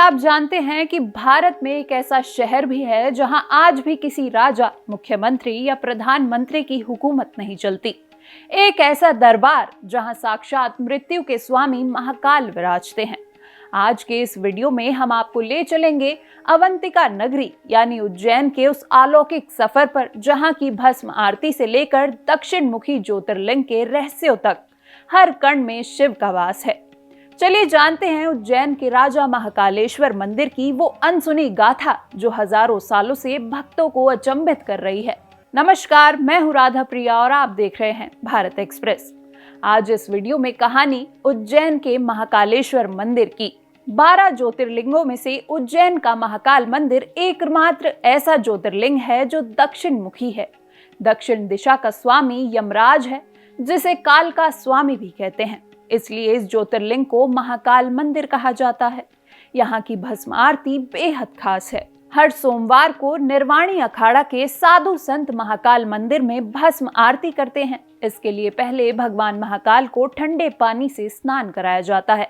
आप जानते हैं कि भारत में एक ऐसा शहर भी है जहां आज भी किसी राजा, मुख्यमंत्री या प्रधानमंत्री की हुकूमत नहीं चलती। एक ऐसा दरबार जहां साक्षात मृत्यु के स्वामी महाकाल विराजते हैं। आज के इस वीडियो में हम आपको ले चलेंगे अवंतिका नगरी यानी उज्जैन के उस अलौकिक सफर पर, जहां की भस्म आरती से लेकर दक्षिण मुखी ज्योतिर्लिंग के रहस्यों तक हर कण में शिव का वास है। चलिए जानते हैं उज्जैन के राजा महाकालेश्वर मंदिर की वो अनसुनी गाथा जो हजारों सालों से भक्तों को अचंभित कर रही है। नमस्कार, मैं हूं राधा प्रिया और आप देख रहे हैं भारत एक्सप्रेस। आज इस वीडियो में कहानी उज्जैन के महाकालेश्वर मंदिर की। 12 ज्योतिर्लिंगों में से उज्जैन का महाकाल मंदिर एकमात्र ऐसा ज्योतिर्लिंग है जो दक्षिण मुखी है। दक्षिण दिशा का स्वामी यमराज है, जिसे काल का स्वामी भी कहते हैं। इसलिए इस ज्योतिर्लिंग को महाकाल मंदिर कहा जाता है। यहाँ की भस्म आरती बेहद खास है। हर सोमवार को निर्वाणी अखाड़ा के साधु संत महाकाल मंदिर में भस्म आरती करते हैं। इसके लिए पहले भगवान महाकाल को ठंडे पानी से स्नान कराया जाता है,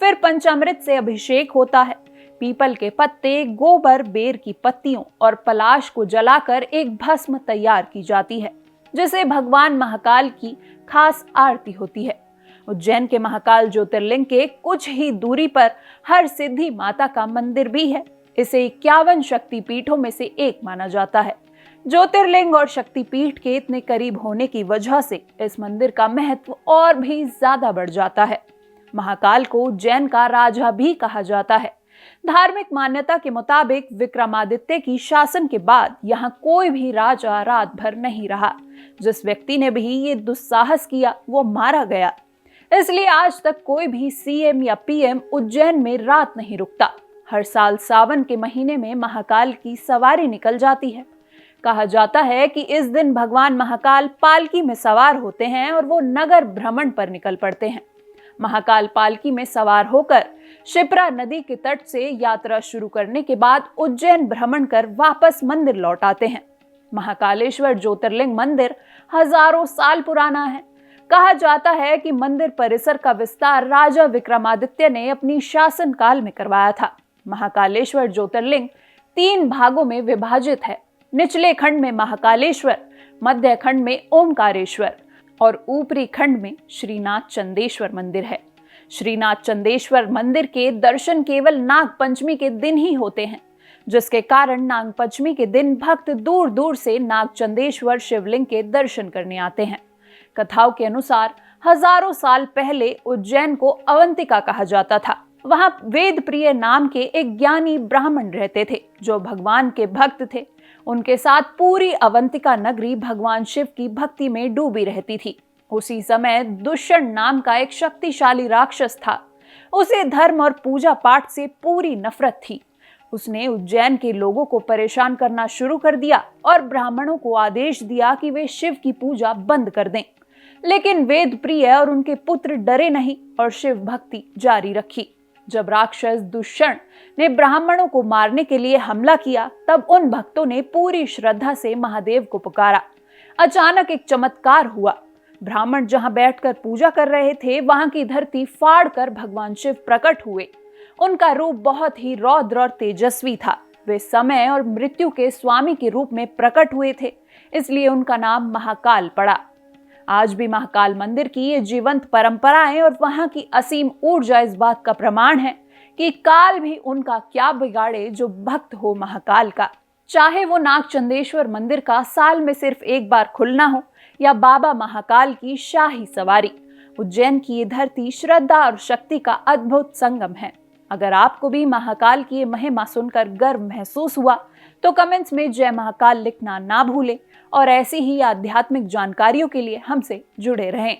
फिर पंचामृत से अभिषेक होता है। पीपल के पत्ते, गोबर, बेर की पत्तियों और पलाश को जलाकर एक भस्म तैयार की जाती है, जिसे भगवान महाकाल की खास आरती होती है। उज्जैन के महाकाल ज्योतिर्लिंग के कुछ ही दूरी पर हर सिद्धि माता का मंदिर भी है। इसे 51 शक्तिपीठों में से एक माना जाता है। ज्योतिर्लिंग और शक्तिपीठ के इतने करीब होने की वजह से इस मंदिर का महत्व और भी ज्यादा बढ़ जाता है। महाकाल को उज्जैन का राजा भी कहा जाता है। धार्मिक मान्यता के मुताबिक विक्रमादित्य की शासन के बाद यहाँ कोई भी राजा रात भर नहीं रहा। जिस व्यक्ति ने भी ये दुस्साहस किया वो मारा गया। इसलिए आज तक कोई भी सीएम या पीएम उज्जैन में रात नहीं रुकता। हर साल सावन के महीने में महाकाल की सवारी निकल जाती है। कहा जाता है कि इस दिन भगवान महाकाल पालकी में सवार होते हैं और वो नगर भ्रमण पर निकल पड़ते हैं। महाकाल पालकी में सवार होकर शिप्रा नदी के तट से यात्रा शुरू करने के बाद उज्जैन भ्रमण कर वापस मंदिर लौट आते हैं। महाकालेश्वर ज्योतिर्लिंग मंदिर हजारों साल पुराना है। कहा जाता है कि मंदिर परिसर का विस्तार राजा विक्रमादित्य ने अपनी शासन काल में करवाया था। महाकालेश्वर ज्योतिर्लिंग 3 भागों में विभाजित है। निचले खंड में महाकालेश्वर, मध्य खंड में ओमकारेश्वर और ऊपरी खंड में श्रीनाथ चंदेश्वर मंदिर है। श्रीनाथ चंदेश्वर मंदिर के दर्शन केवल नाग पंचमी के दिन ही होते हैं, जिसके कारण नाग पंचमी के दिन भक्त दूर दूर से नाग चंदेश्वर शिवलिंग के दर्शन करने आते हैं। कथाओं के अनुसार हजारों साल पहले उज्जैन को अवंतिका कहा जाता था। वहां वेद प्रिय नाम के एक ज्ञानी ब्राह्मण रहते थे जो भगवान के भक्त थे। उनके साथ पूरी अवंतिका नगरी भगवान शिव की भक्ति में डूबी रहती थी। उसी समय दुष्यंत नाम का एक शक्तिशाली राक्षस था। उसे धर्म और पूजा पाठ से पूरी नफरत थी। उसने उज्जैन के लोगों को परेशान करना शुरू कर दिया और ब्राह्मणों को आदेश दिया कि वे शिव की पूजा बंद कर दें। लेकिन वेद प्रिय और उनके पुत्र डरे नहीं और शिव भक्ति जारी रखी। जब राक्षस दुष्यंत ने ब्राह्मणों को मारने के लिए हमला किया, तब उन भक्तों ने पूरी श्रद्धा से महादेव को पुकारा। अचानक एक चमत्कार हुआ। ब्राह्मण जहां बैठकर पूजा कर रहे थे, वहां की धरती फाड़कर भगवान शिव प्रकट हुए। उनका रूप बहुत ही रौद्र और तेजस्वी था। वे समय और मृत्यु के स्वामी के रूप में प्रकट हुए थे, इसलिए उनका नाम महाकाल पड़ा। आज भी महाकाल मंदिर की ये जीवंत परंपराएं और वहां की असीम ऊर्जा इस बात का प्रमाण है कि काल भी उनका क्या बिगाड़े जो भक्त हो महाकाल का। चाहे वो नागचंदेश्वर मंदिर का साल में सिर्फ एक बार खुलना हो या बाबा महाकाल की शाही सवारी, उज्जैन की ये धरती श्रद्धा और शक्ति का अद्भुत संगम है। अगर आपको भी महाकाल की ये महिमा सुनकर गर्व महसूस हुआ तो कमेंट्स में जय महाकाल लिखना ना भूलें और ऐसी ही आध्यात्मिक जानकारियों के लिए हमसे जुड़े रहें।